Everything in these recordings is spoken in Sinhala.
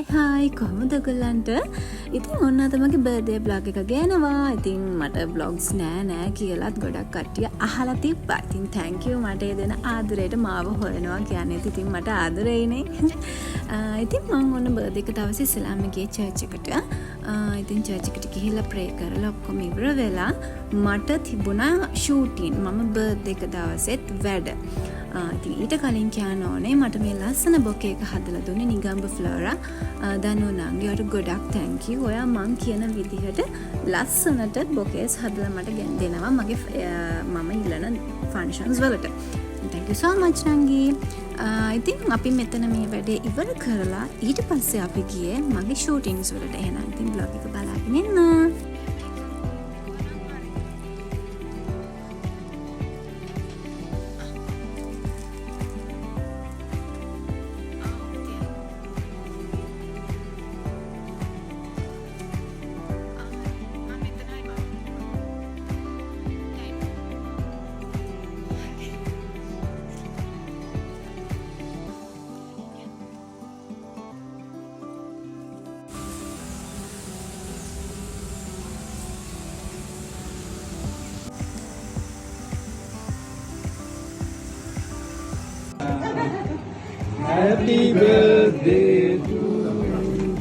හායි කොහොමද ඔයගොල්ලන්ට? ඉතින් ඔන්න අද මගේ බර්ත්ඩේ බ්ලොග් එක ගේනවා. ඉතින් මට බ්ලොග්ස් නෑ කියලාත් ගොඩක් කට්ටිය අහලා තිබ්බා. ඉතින් thank you මට ඒ දෙන ආදරයට මාව හොයනවා කියන්නේ. ඉතින් මට ආදරේනේ. ඉතින් මම ඔන්න බර්ත්ඩේ එක දවසේ ඉස්ලාම ගියේ චර්ච් එකට. ඉතින් චර්ච් එකට ගිහිල්ලා ප්‍රේ කරලා ඔක්කොම ඉවර වෙලා මට තිබුණා ෂූටින්. මම බර්ත්ඩේ එක දවසෙත් වැඩ. ඉතින් ඊට කලින් කියන්න ඕනේ මට මේ ලස්සන බොකේ එක හදලා දුන්නේ නිගම්බ ෆ්ලෝරා දනුනංගියට ගොඩක් thank you. ඔයා මං කියන විදිහට ලස්සනට බොකේස් හදලා මට ගෙන දෙනවා මගේ මම ඉල්ලන ෆන්ක්ෂන්ස් වලට. thank you so much නංගි. ඉතින් අපි මෙතන මේ වැඩේ ඉවර කරලා ඊට පස්සේ අපි ගියේ මගේ ෂූටින්ස් වලට. එහෙනම් ඉතින් බ්ලොග් එක බලාගෙන ඉන්න. Happy birthday to you.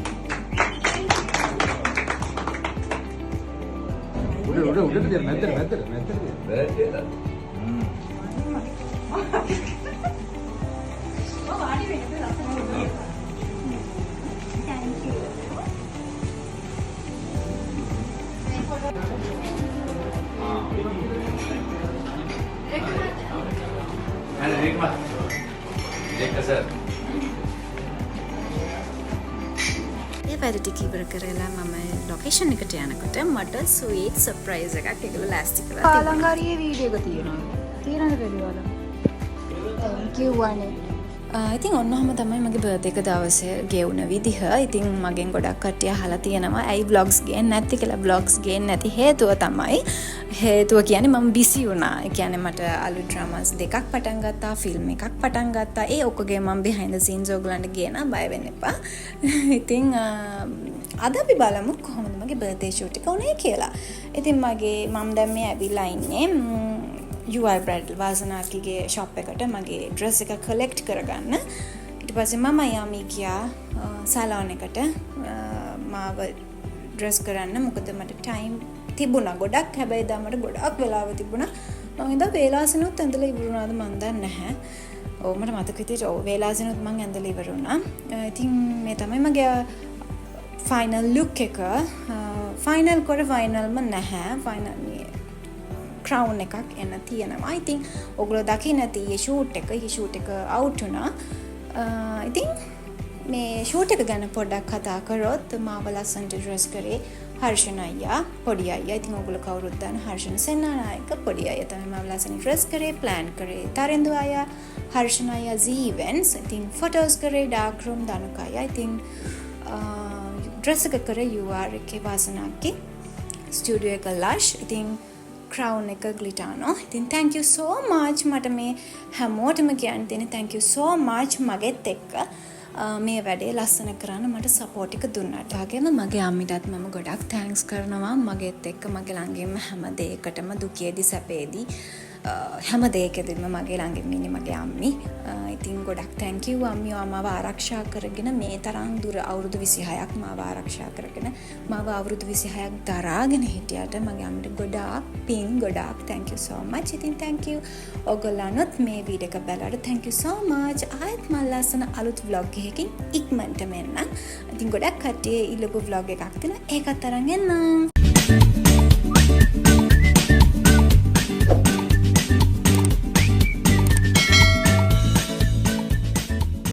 उधर दे मैं बैठे था වැඩ ටික ඉවර කරලා මම ලොකේෂන් එකට යනකොට මට ස්වීට් සර්ප්‍රයිස් එකක් ඒගොල්ලෝ ලෑස්ති කරලා තිබුණා. කාලංගාරියේ වීඩියෝ එක තියෙනවා. තියෙනවද බැලුවාලා? thank you වනේ. ඉතින් ඔන්නෝම තමයි මගේ බර්ත්ඩේ එක දවසේ ගෙවුන විදිහ. ඉතින් මගෙන් ගොඩක් කට්ටිය අහලා තියෙනවා ඇයි vlogs ගේන්නේ නැති කියලා. vlogs ගේන්නේ නැති හේතුව තමයි කියන්නේ මම බිසි වුණා. ඒ කියන්නේ මට අලුත් ඩ්‍රාමාස් දෙකක් පටන් ගත්තා, ෆිල්ම් එකක් පටන් ගත්තා. ඒ ඔක්කොගේ මම behind the scenes ඔයගලන්ට ගේනවා, බය වෙන්න එපා. ඉතින් අද අපි බලමු කොහොමද මගේ බර්ත්ඩේ ෂූට් එක උනේ කියලා. ඉතින් මම දැන් මේ ඇවිල්ලා ඉන්නේ UI Bridal වාසනාකිගේ ෂොප් එකට මගේ ඩ්‍රෙස් එක කලෙක්ට් කරගන්න. ඊට පස්සේ මම යමි ගියා සැලෝන් එකට මාව ඩ්‍රෙස් කරන්න. මොකද මට ටයිම් තිබුණා ගොඩක්. හැබැයි දැන් මට ගොඩක් වෙලාව තිබුණා. මම හිතා වේලාසිනුත් ඇඳලා ඉවර වුණාද මන් දන්නේ නැහැ. ඔව් මට මතක විදිහට ඔව් වේලාසිනුත් මම ඇඳලා ඉවර වුණා. ඉතින් මේ තමයි මගේ ෆයිනල් ලුක් එක. ෆයිනල් කොට ෆයිනල්ම නැහැ. ෆයිනල් crown එකක් එන්න තියෙනවා. ඉතින් ඔයගොල්ලෝ දකින්න නැති මේ ෂූට් එක අවුට් වුණා. ඉතින් මේ ෂූට් එක ගැන පොඩ්ඩක් කතා කරොත් මාව ලස්සනට ඩ්‍රෙස් කරේ හර්ෂණ අයියා, පොඩි අයියා. ඉතින් ඔයගොල්ලෝ කවුරුත් දන්න හර්ෂණ සෙන්නානායක පොඩි අයියා තමයි මාව ලස්සන ඩ්‍රෙස් කරේ, ප්ලෑන් කරේ තරින්දු අයියා, හර්ෂණ අයියා Z events. ඉතින් ෆොටෝස් කරේ ඩාර්ක් රූම් දනුක අයියා. ඉතින් ඩ්‍රෙස් එක කරේ UR එකේ වාසනාක්ගේ, ස්ටුඩියෝ එක ලෂ්. ඉතින් crown එක ග්ලිටානෝ. ඉතින් thank you so much මට මේ හැමෝටම කියන්න තියෙන thank you so much මගෙත් එක්ක මේ වැඩේ ලස්සන කරන්න මට සපෝට් එක දුන්නාට. වගේම මගේ අම්මිටත් මම ගොඩක් thanks කරනවා. මගෙත් එක්ක මගේ ළඟින්ම හැම දෙයකටම දුකේදී සැපේදී හැම දෙයකදීම මගේ ළඟින්ම ඉන්නේ මගේ අම්මි. ඉතින් ගොඩක් thank you අම්මි මාව ආරක්ෂා කරගෙන මේ තරම් දුර අවුරුදු 26ක් මාව ආරක්ෂා කරගෙන මාව අවුරුදු 26ක් දරාගෙන හිටියට මගේ අම්මිට ගොඩාක් පින් ගොඩාක් thank you so much. ඉතින් thank you ඔයගොල්ලන්වත් මේ වීඩියෝ එක බලලා thank you so much. ආයෙත් මම ලස්සන අලුත් vlog එකකින් ඉක්මනට මෙන්නම්. ඉතින් ගොඩක් කට්ටිය ඉල්ලපු vlog එකක් තියෙනවා. ඒකත් අරන් එන්නම්.